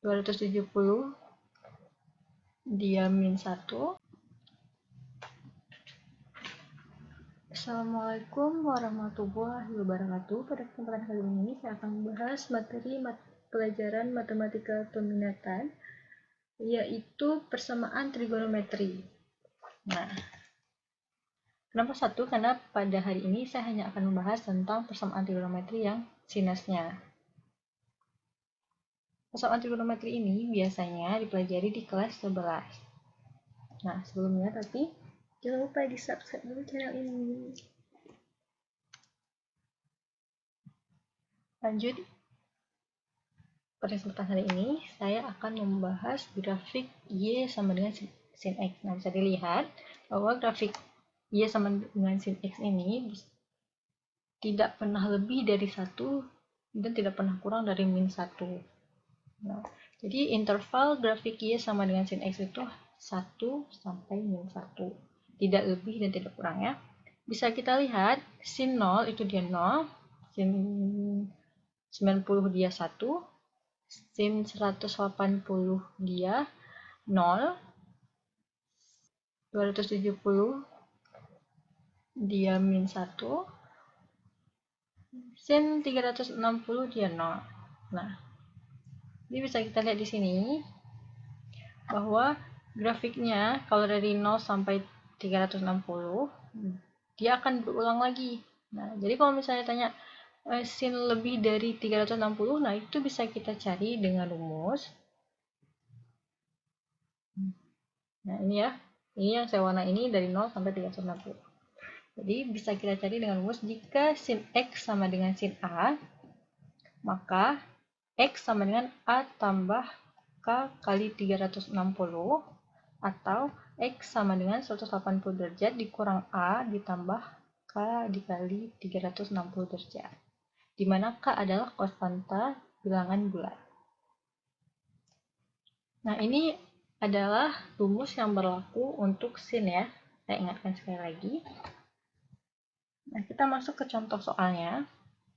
270 dia min 1. Assalamualaikum warahmatullahi wabarakatuh. Pada kesempatan kali ini saya akan membahas materi pelajaran matematika peminatan, yaitu persamaan trigonometri. Nah, kenapa satu? Karena pada hari ini saya hanya akan membahas tentang persamaan trigonometri yang sinusnya. Persamaan trigonometri ini biasanya dipelajari di kelas 11. Nah, sebelumnya tapi jangan lupa di subscribe dulu channel ini. Lanjut, pada kesempatan hari ini saya akan membahas grafik Y sama dengan sin X. Nah, bisa dilihat bahwa grafik Y sama dengan sin X ini tidak pernah lebih dari 1 dan tidak pernah kurang dari min 1. Nah, jadi interval grafik Y sama dengan sin X itu 1 sampai min 1. Tidak lebih dan tidak kurang ya. Bisa kita lihat sin 0 itu dia 0, sin 90 dia 1, sin 180 dia 0, 270 dia min 1, sin 360 dia 0. Nah, ini bisa kita lihat di sini bahwa grafiknya kalau dari 0 sampai 360 dia akan berulang lagi. Nah, jadi kalau misalnya tanya sin lebih dari 360, nah itu bisa kita cari dengan rumus. Nah, ini ya. Ini yang saya warna ini dari 0 sampai 360. Jadi bisa kita cari dengan rumus jika sin X sama dengan sin A, maka X sama dengan A tambah K kali 360, atau X sama dengan 180 derajat dikurang A ditambah K dikali 360 derajat, di mana K adalah konstanta bilangan bulat. Nah, ini adalah rumus yang berlaku untuk sin ya. Saya ingatkan sekali lagi. Nah, kita masuk ke contoh soalnya.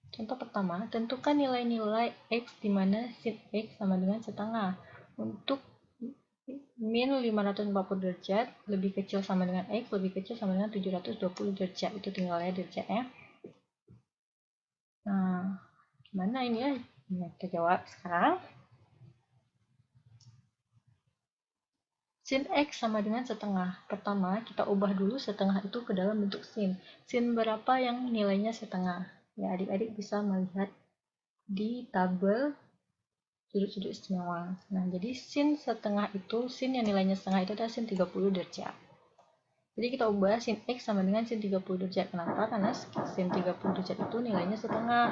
Contoh pertama, tentukan nilai-nilai X di mana sin X sama dengan setengah. Untuk min 540 derajat, lebih kecil sama dengan X, lebih kecil sama dengan 720 derajat. Itu tinggal ya derajatnya. Nah, gimana ini ya? Nah, kita jawab sekarang. Sin X sama dengan setengah. Pertama, kita ubah dulu setengah itu ke dalam bentuk sin. Sin berapa yang nilainya setengah? Ya, adik-adik bisa melihat di tabel sudut-sudut istimewa. Nah, jadi sin setengah itu, sin yang nilainya setengah itu adalah sin 30 derajat. Jadi kita ubah sin X sama dengan sin 30 derajat. Kenapa? Karena sin 30 derajat itu nilainya setengah.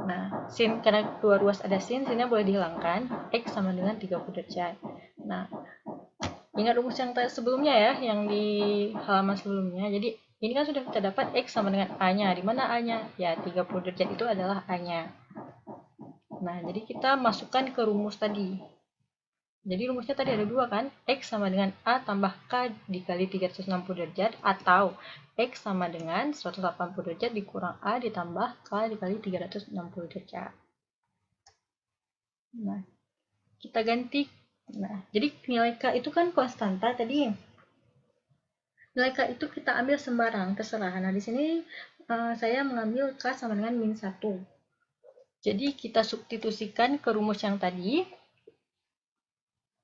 Nah, sin karena dua ruas ada sin, sinnya boleh dihilangkan. X sama dengan 30 derajat. Nah, ingat rumus yang sebelumnya ya, yang di halaman sebelumnya. Jadi ini kan sudah kita dapat X sama dengan A-nya. Di mana A-nya? Ya, 30 derajat itu adalah A-nya. Nah, jadi kita masukkan ke rumus tadi. Jadi rumusnya tadi ada dua kan? X sama dengan A tambah K dikali 360 derajat, atau X sama dengan 180 derajat dikurang A ditambah K dikali 360 derajat. Nah, kita ganti. Nah, jadi nilai K itu kan konstanta tadi. Nilai K itu kita ambil sembarang, terserah. Nah, di sini saya mengambil K sama dengan min 1. Jadi kita substitusikan ke rumus yang tadi.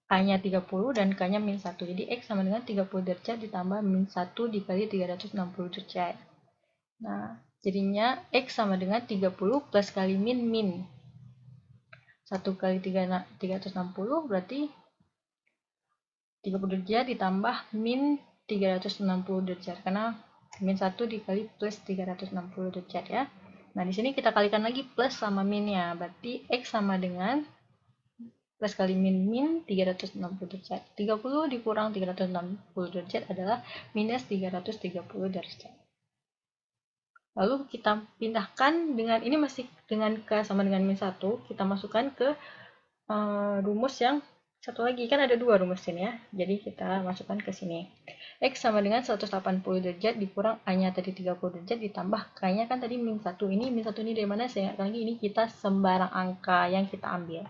A-nya 30 dan K-nya min 1. Jadi X sama dengan 30 derajat ditambah min 1 dikali 360 derajat. Nah, jadinya X sama dengan 30 plus kali min min. 1 kali 360 berarti 30 derajat ditambah min 360 derajat. Karena min 1 dikali plus 360 derajat ya. Nah, di sini kita kalikan lagi plus sama minnya. Berarti X sama dengan plus kali min min 360 derajat. 30 dikurang 360 derajat adalah minus 330 derajat. Lalu kita pindahkan dengan, ini masih dengan K sama dengan min 1, kita masukkan ke rumus yang satu lagi. Kan ada dua rumus ini ya. Jadi kita masukkan ke sini. X sama dengan 180 derajat dikurang A-nya tadi 30 derajat ditambah K-nya kan tadi min 1. Ini min 1 ini dari mana? Saya ingatkan lagi, ini kita sembarang angka yang kita ambil.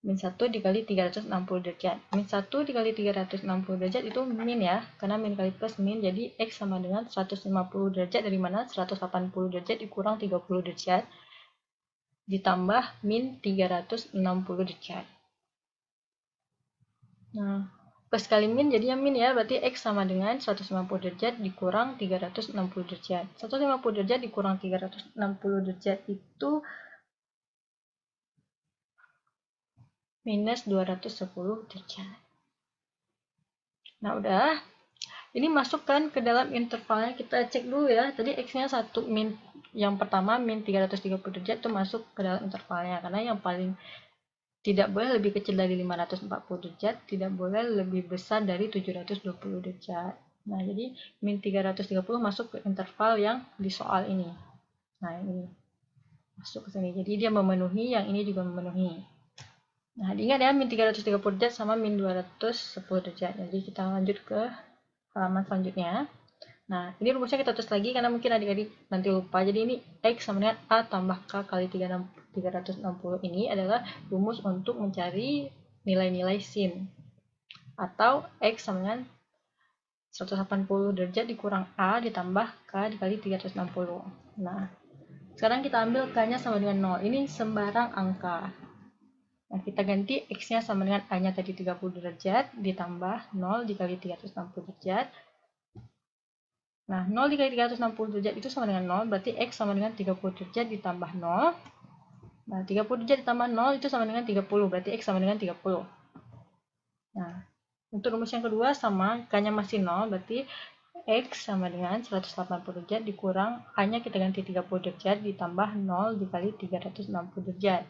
Min 1 dikali 360 derajat. Min 1 dikali 360 derajat itu min ya, karena min kali plus min, jadi X sama dengan 150 derajat dari mana? 180 derajat dikurang 30 derajat, ditambah min 360 derajat. Nah, plus kali min jadinya min ya, berarti X sama dengan 150 derajat dikurang 360 derajat. 150 derajat dikurang 360 derajat itu minus 210 derajat. Nah, udah. Ini masukkan ke dalam intervalnya, kita cek dulu ya. Tadi X-nya 1, min yang pertama min 330 derajat itu masuk ke dalam intervalnya. Karena yang paling tidak boleh lebih kecil dari 540 derajat, tidak boleh lebih besar dari 720 derajat. Nah, jadi min 330 masuk ke interval yang di soal ini. Nah, ini masuk ke sini. Jadi dia memenuhi, yang ini juga memenuhi. Nah, diingat ya, min 330 derajat sama min 210 derajat. Jadi kita lanjut ke halaman selanjutnya. Nah, ini rumusnya kita tulis lagi karena mungkin adik-adik nanti lupa. Jadi ini X sama dengan A tambah K kali 360 ini adalah rumus untuk mencari nilai-nilai sin. Atau X sama dengan 180 derajat dikurang A ditambah K dikali 360. Nah, sekarang kita ambil K-nya sama dengan 0. Ini sembarang angka. Nah, kita ganti X-nya sama dengan A-nya tadi 30 derajat ditambah 0 dikali 360 derajat. Nah, 0 dikali 360 derajat itu sama dengan 0, berarti X sama dengan 30 derajat ditambah 0. Nah, 30 derajat ditambah 0 itu sama dengan 30, berarti X sama dengan 30. Nah, untuk rumus yang kedua sama, K-nya masih 0, berarti X sama dengan 180 derajat dikurang A-nya kita ganti 30 derajat ditambah 0 dikali 360 derajat.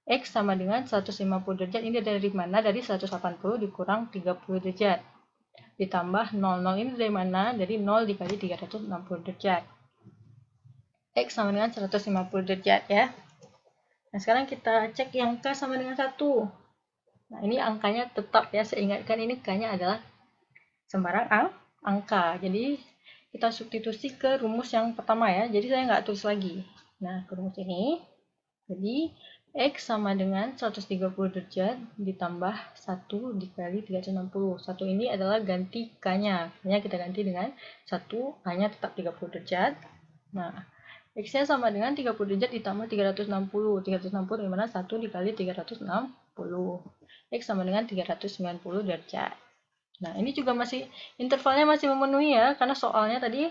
X sama dengan 150 derajat, ini dari mana? Dari 180 dikurang 30 derajat. Ditambah 0, 0 ini dari mana? Dari 0 dikali 360 derajat. X sama dengan 150 derajat ya. Nah, sekarang kita cek yang K sama dengan 1. Nah, ini angkanya tetap ya, saya ingatkan ini K-nya adalah sembarang angka. Jadi, kita substitusi ke rumus yang pertama ya. Jadi, saya nggak tulis lagi. Nah, ke rumus ini. Jadi, X sama dengan 130 derajat ditambah 1 dikali 360. 1 ini adalah ganti K-nya. K-nya kita ganti dengan 1, A-nya tetap 30 derajat. Nah, X-nya sama dengan 30 derajat ditambah 360. 360 dari mana? 1 dikali 360. X sama dengan 390 derajat. Nah, ini juga masih, intervalnya masih memenuhi ya, karena soalnya tadi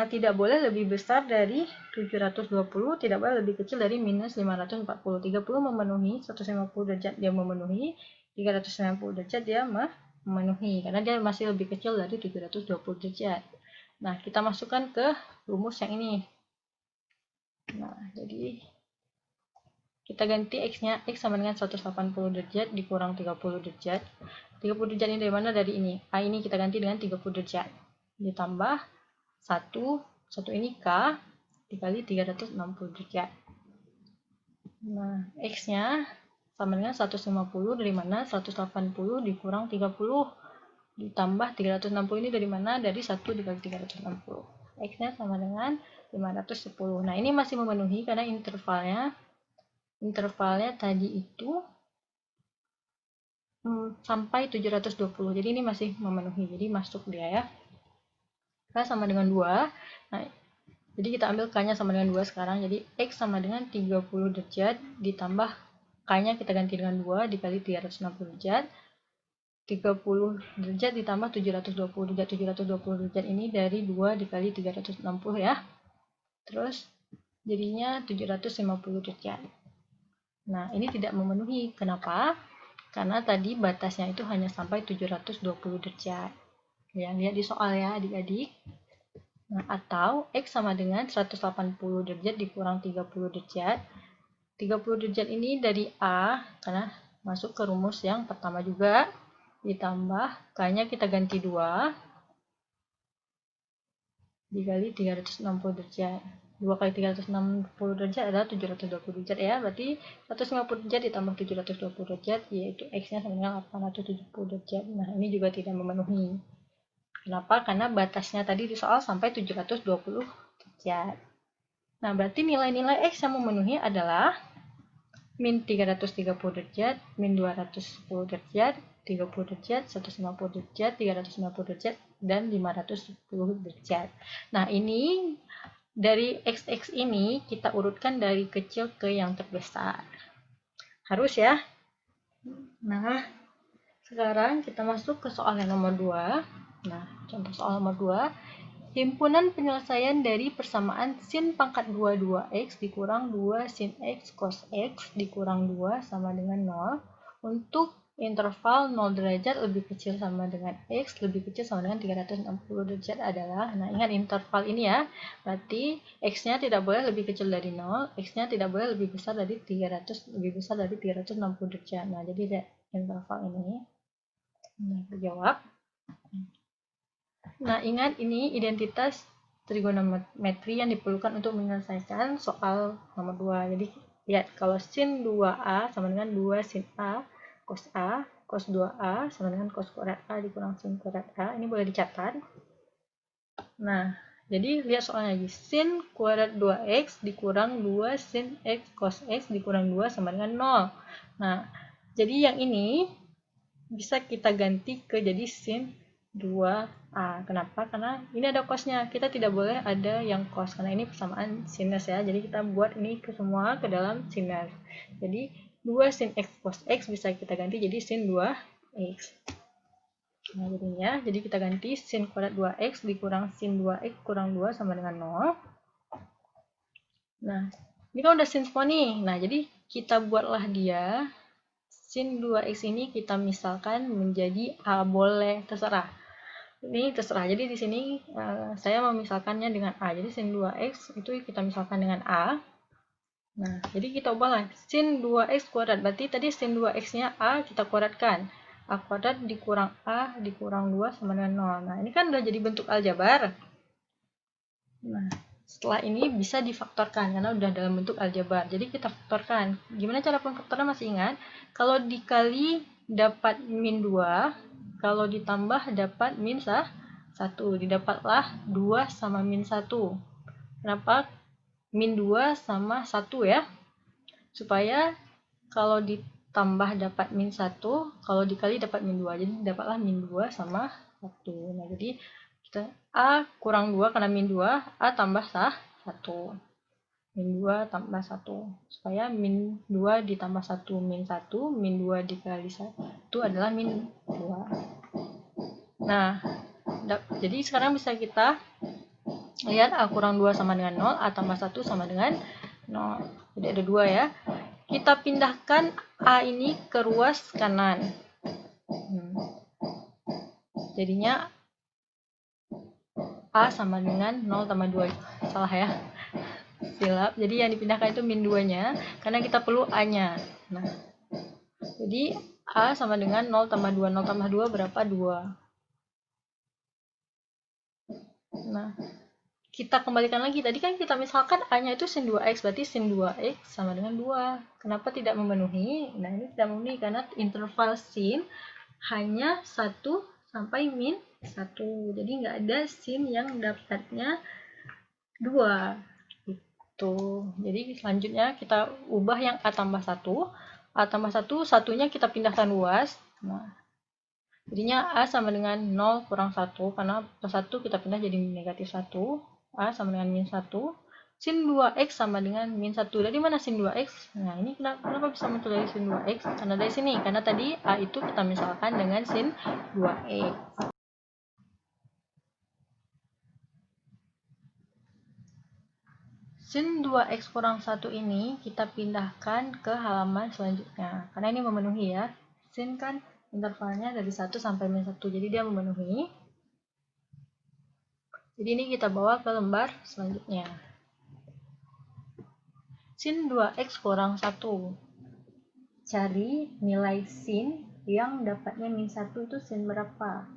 tidak boleh lebih besar dari 720, tidak boleh lebih kecil dari minus 540. 30 memenuhi, 150 derajat dia memenuhi, 390 derajat dia memenuhi, karena dia masih lebih kecil dari 720 derajat. Nah, kita masukkan ke rumus yang ini. Nah, jadi kita ganti X-nya, X sama dengan 180 derajat dikurang 30 derajat. 30 derajat ini dari mana? Dari ini. A ini kita ganti dengan 30 derajat. Ditambah 1 ini K dikali 360 derajat. Nah, X-nya sama dengan 150 dari mana? 180 dikurang 30 ditambah 360 ini dari mana? Dari 1 dikali 360. X-nya sama dengan 510. Nah, ini masih memenuhi karena intervalnya tadi itu sampai 720. Jadi ini masih memenuhi. Jadi masuk dia ya. K sama dengan 2. Nah, jadi kita ambil K-nya sama dengan 2 sekarang. Jadi X sama dengan 30 derajat ditambah K-nya kita ganti dengan 2 dikali 360 derajat. 30 derajat ditambah 720 derajat. 720 derajat ini dari 2 dikali 360 ya. Terus jadinya 750 derajat. Nah, ini tidak memenuhi. Kenapa? Karena tadi batasnya itu hanya sampai 720 derajat. Ya, lihat di soal ya adik-adik. Nah, atau X sama dengan 180 derajat dikurang 30 derajat. 30 derajat ini dari A, karena masuk ke rumus yang pertama juga. Ditambah K-nya kita ganti 2. Dikali 360 derajat. 2 kali 360 derajat adalah 720 derajat ya. Berarti 150 derajat ditambah 720 derajat, yaitu X-nya sama dengan 870 derajat. Nah, ini juga tidak memenuhi. Kenapa? Karena batasnya tadi di soal sampai 720 derajat. Nah, berarti nilai-nilai X yang memenuhi adalah min 330 derajat, min 210 derajat, 30 derajat, 150 derajat, 350 derajat, dan 510 derajat. Nah, ini dari x ini kita urutkan dari kecil ke yang terbesar. Harus ya. Nah, sekarang kita masuk ke soal yang nomor 2. Nah, contoh soal nomor 2. Himpunan penyelesaian dari persamaan sin pangkat 22x dikurang 2 sin x cos x dikurang 2 sama dengan 0 untuk interval 0 derajat lebih kecil sama dengan x lebih kecil sama dengan 360 derajat adalah, nah ingat interval ini ya, berarti x-nya tidak boleh lebih kecil dari 0, x-nya tidak boleh lebih besar dari 360 derajat. Nah, jadi interval ini. Nah, dijawab. Nah, ingat ini identitas trigonometri yang diperlukan untuk menyelesaikan soal nomor 2. Jadi, lihat kalau sin 2A sama dengan 2 sin A, cos 2A sama dengan cos kuadrat A dikurang sin kuadrat A. Ini boleh dicatat. Nah, jadi lihat soalnya lagi. Sin kuadrat 2x dikurang 2 sin x cos x dikurang 2 sama dengan 0. Nah, jadi yang ini bisa kita ganti ke jadi sin 2A. Kenapa? Karena ini ada cosnya. Kita tidak boleh ada yang cos karena ini persamaan sinus ya. Jadi kita buat ini ke semua ke dalam sinus. Jadi 2 sin x cos x bisa kita ganti jadi sin 2x. Nah, jadinya jadi kita ganti sin kuadrat 2x dikurang sin 2x kurang 2 sama dengan 0. Nah, ini kan udah sin semua nih. Nah, jadi kita buatlah dia sin 2x ini kita misalkan menjadi A, boleh terserah. Ini terserah. Jadi di sini saya memisalkannya dengan A. Jadi sin 2x itu kita misalkan dengan A. Nah, jadi kita ubahlah. Sin 2x kuadrat. Berarti tadi sin 2x-nya A kita kuadratkan. A kuadrat dikurang A dikurang 2 sama dengan 0. Nah, ini kan udah jadi bentuk aljabar. Nah, setelah ini bisa difaktorkan karena udah dalam bentuk aljabar. Jadi kita faktorkan. Gimana cara pemfaktoran masih ingat? Kalau dikali dapat min 2, kalau ditambah dapat min 1. Didapatlah 2 sama min 1. Kenapa? Min 2 sama 1 ya. Supaya kalau ditambah dapat min 1, kalau dikali dapat min 2. Jadi dapatlah min 2 sama 1. Nah, jadi kita A kurang 2 karena min 2, A tambah 1. Min 2 tambah 1. Supaya min 2 ditambah 1 min 1, min 2 dikali 1 adalah min 2. Nah, jadi sekarang bisa kita lihat A kurang 2 sama dengan 0, A tambah 1 sama dengan 0. Jadi ada 2 ya. Kita pindahkan A ini ke ruas kanan. Jadinya A sama dengan 0 tambah 2. Salah ya. Silap. Jadi yang dipindahkan itu min 2-nya karena kita perlu A-nya. Nah, jadi A sama dengan 0 tambah 2. 0 tambah 2 berapa? 2. Nah, kita kembalikan lagi. Tadi kan kita misalkan A-nya itu sin 2x. Berarti sin 2x sama dengan 2. Kenapa tidak memenuhi? Nah, ini tidak memenuhi karena interval sin hanya 1 sampai min 1. Jadi nggak ada sin yang dapatnya 2. Jadi selanjutnya kita ubah yang A tambah 1. A tambah 1, satunya kita pindahkan luas. Nah, jadinya A sama dengan 0 kurang 1. Karena plus 1 kita pindah jadi negatif 1. A sama dengan min 1. Sin 2x sama dengan min 1. Dari mana sin 2x? Nah, ini kenapa bisa muncul dari sin 2x? Karena dari sini. Karena tadi A itu kita misalkan dengan sin 2x. Sin 2x kurang 1 ini kita pindahkan ke halaman selanjutnya. Karena ini memenuhi ya. Sin kan intervalnya dari 1 sampai min 1. Jadi dia memenuhi. Jadi ini kita bawa ke lembar selanjutnya. Sin 2x kurang 1. Cari nilai sin yang dapatnya min 1 itu sin berapa?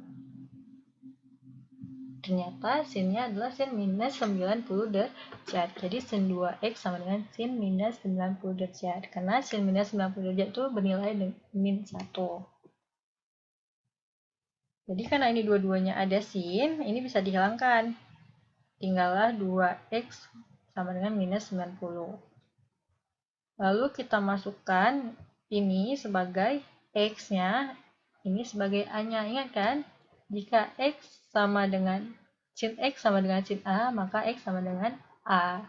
Ternyata sinnya adalah sin minus 90 derajat. Jadi sin 2x sama dengan sin minus 90 derajat. Karena sin minus 90 derajat itu bernilai min 1. Jadi karena ini dua-duanya ada sin, ini bisa dihilangkan. Tinggallah 2x sama dengan minus 90. Lalu kita masukkan ini sebagai X-nya, ini sebagai A-nya. Ingat kan? Jika X sama dengan sin X sama dengan sin A, maka X sama dengan A.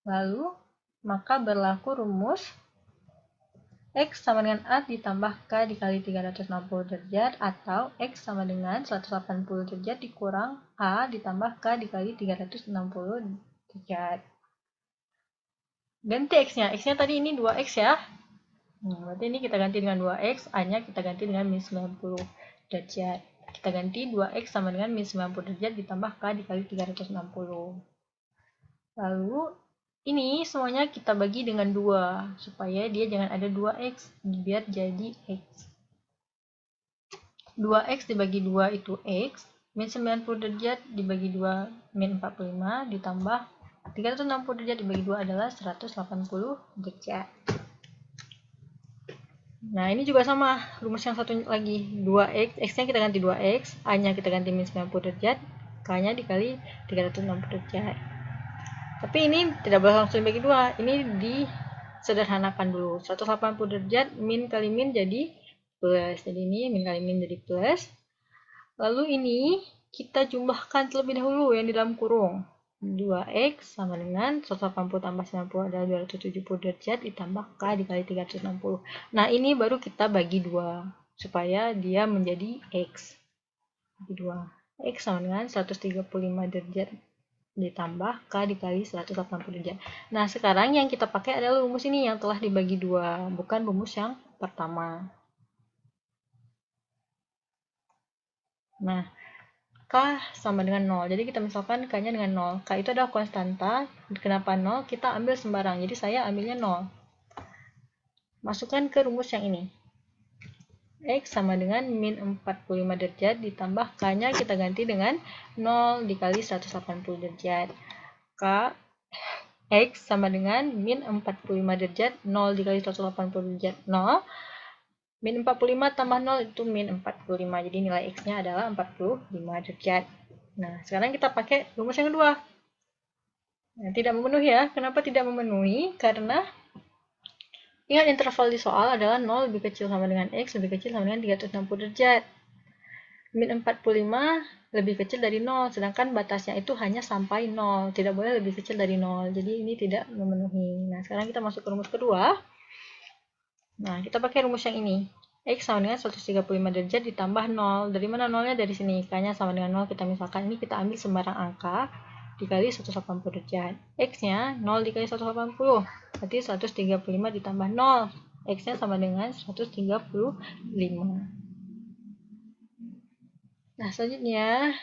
Lalu, maka berlaku rumus X sama dengan A ditambah K dikali 360 derajat atau X sama dengan 180 derajat dikurang A ditambah K dikali 360 derajat. Ganti X-nya. X-nya tadi ini 2X ya. Berarti ini kita ganti dengan 2X, A-nya kita ganti dengan min 90 derajat. Kita ganti 2X sama dengan min 90 derajat ditambah K dikali 360. Lalu ini semuanya kita bagi dengan 2 supaya dia jangan ada 2x, biar jadi x. 2x dibagi 2 itu x, min 90 derajat dibagi 2 min 45 ditambah 360 derajat dibagi 2 adalah 180 derajat. Nah, ini juga sama, rumus yang satu lagi, 2x, x-nya kita ganti 2x, a-nya kita ganti min 90 derajat, k-nya dikali 360 derajat. Tapi ini tidak boleh langsung dibagi 2, ini disederhanakan dulu. 180 derajat, min kali min jadi plus. Jadi ini min kali min jadi plus. Lalu ini kita jumlahkan terlebih dahulu yang di dalam kurung. 2x sama dengan 180 tambah 90 adalah 270 derajat ditambah k dikali 360. Nah, ini baru kita bagi 2 supaya dia menjadi x. Bagi 2. X sama dengan 135 derajat ditambah K dikali 180 derajat. Nah, sekarang yang kita pakai adalah rumus ini yang telah dibagi 2, bukan rumus yang pertama. Nah, K sama dengan 0. Jadi kita misalkan K-nya dengan 0. K itu adalah konstanta. Kenapa 0? Kita ambil sembarang. Jadi saya ambilnya 0. Masukkan ke rumus yang ini. X sama dengan min 45 derajat ditambah K-nya kita ganti dengan 0 dikali 180 derajat. K X sama dengan min 45 derajat 0 dikali 180 derajat 0. Min 45 tambah 0 itu min 45. Jadi nilai X-nya adalah 45 derajat. Nah, sekarang kita pakai rumus yang kedua. Nah, tidak memenuhi ya. Kenapa tidak memenuhi? Karena ingat interval di soal adalah 0 lebih kecil sama dengan X lebih kecil sama dengan 360 derajat. Min 45 lebih kecil dari 0, sedangkan batasnya itu hanya sampai 0, tidak boleh lebih kecil dari 0, jadi ini tidak memenuhi. Nah, sekarang kita masuk ke rumus kedua. Nah, kita pakai rumus yang ini. X sama dengan 135 derajat ditambah 0. Dari mana 0-nya? Dari sini. K-nya sama dengan 0, kita misalkan ini kita ambil sembarang angka dikali 180 derajat. X-nya 0 dikali 180, berarti 135 ditambah 0. X-nya sama dengan 135. Nah, selanjutnya,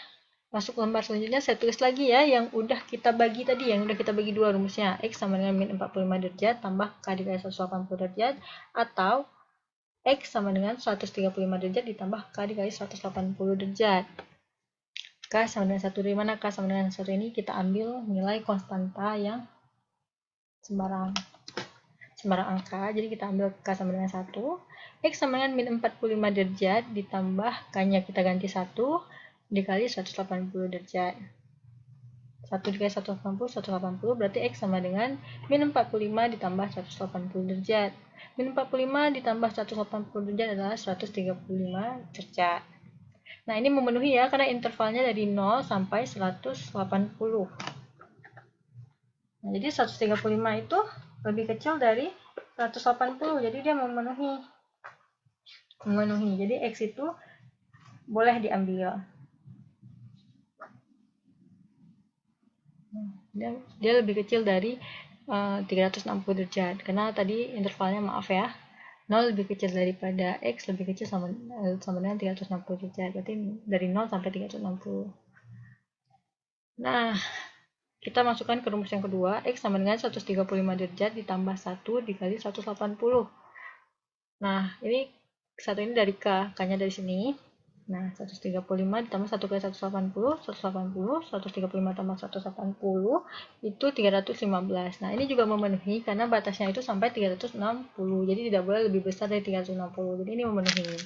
masuk lembar selanjutnya, saya tulis lagi ya, yang udah kita bagi tadi, yang udah kita bagi dua rumusnya. X sama dengan min 45 derajat, tambah K dikali 180 derajat, atau X sama dengan 135 derajat, ditambah K dikali 180 derajat. K sama dengan 1, dari mana K sama dengan 1 ini? Kita ambil nilai konstanta yang sembarang angka, jadi kita ambil K sama dengan 1. X sama dengan min 45 derajat ditambah K-nya kita ganti 1 dikali 180 derajat. 1 dikali 180, 180 berarti X sama dengan min 45 ditambah 180 derajat. Min 45 ditambah 180 derajat adalah 135 derajat. Nah, ini memenuhi ya, karena intervalnya dari 0 sampai 180. Nah, jadi 135 itu lebih kecil dari 180, jadi dia memenuhi. Jadi X itu boleh diambil. Dia lebih kecil dari 360 derajat, karena tadi intervalnya, maaf ya, 0 lebih kecil daripada X lebih kecil sama dengan 360 derajat, berarti dari 0 sampai 360. Nah, kita masukkan ke rumus yang kedua. X sama dengan 135 derajat ditambah 1 dikali 180. Nah, ini satu ini dari K, K-nya dari sini. Nah, 135 ditambah 1 kali 180, 135 tambah 180, itu 315. Nah, ini juga memenuhi karena batasnya itu sampai 360, jadi tidak boleh lebih besar dari 360, jadi ini memenuhi.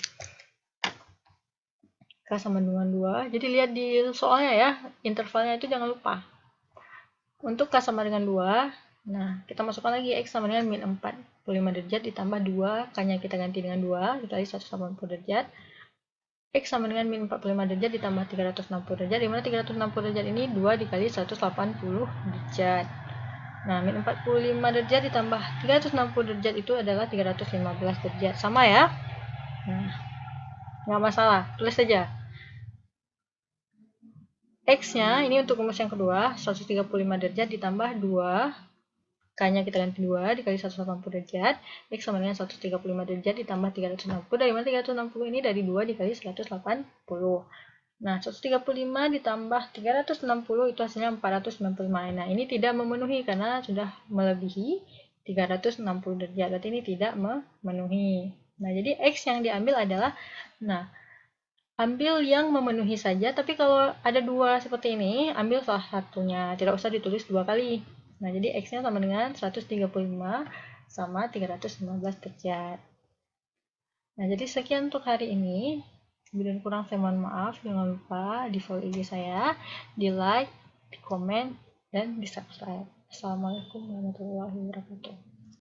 K sama dengan 2, jadi lihat di soalnya ya, intervalnya itu jangan lupa. Untuk K sama dengan 2, Nah, kita masukkan lagi X sama dengan min 45 derajat ditambah 2, K-nya kita ganti dengan 2, dikali 180 derajat. X sama dengan min 45 derajat ditambah 360 derajat, dimana 360 derajat ini 2 dikali 180 derajat. Nah, min 45 derajat ditambah 360 derajat itu adalah 315 derajat. Sama ya? Nah, nggak masalah, tulis saja. X-nya ini untuk rumus yang kedua, 135 derajat ditambah 2, K-nya kita ganti 2 dikali 180 derajat, X sama dengan 135 derajat ditambah 360, dari mana 360 ini dari 2 dikali 180. Nah, 135 ditambah 360 itu hasilnya 495. Nah, ini tidak memenuhi karena sudah melebihi 360 derajat, berarti ini tidak memenuhi. Nah, jadi X yang diambil adalah, nah, ambil yang memenuhi saja, tapi kalau ada dua seperti ini, ambil salah satunya, tidak usah ditulis dua kali. Nah, jadi X-nya sama dengan 135 sama 315 derajat. Nah, jadi sekian untuk hari ini. Bila kurang saya mohon maaf. Jangan lupa di follow IG saya, di like, di komen, dan di subscribe. Assalamualaikum warahmatullahi wabarakatuh.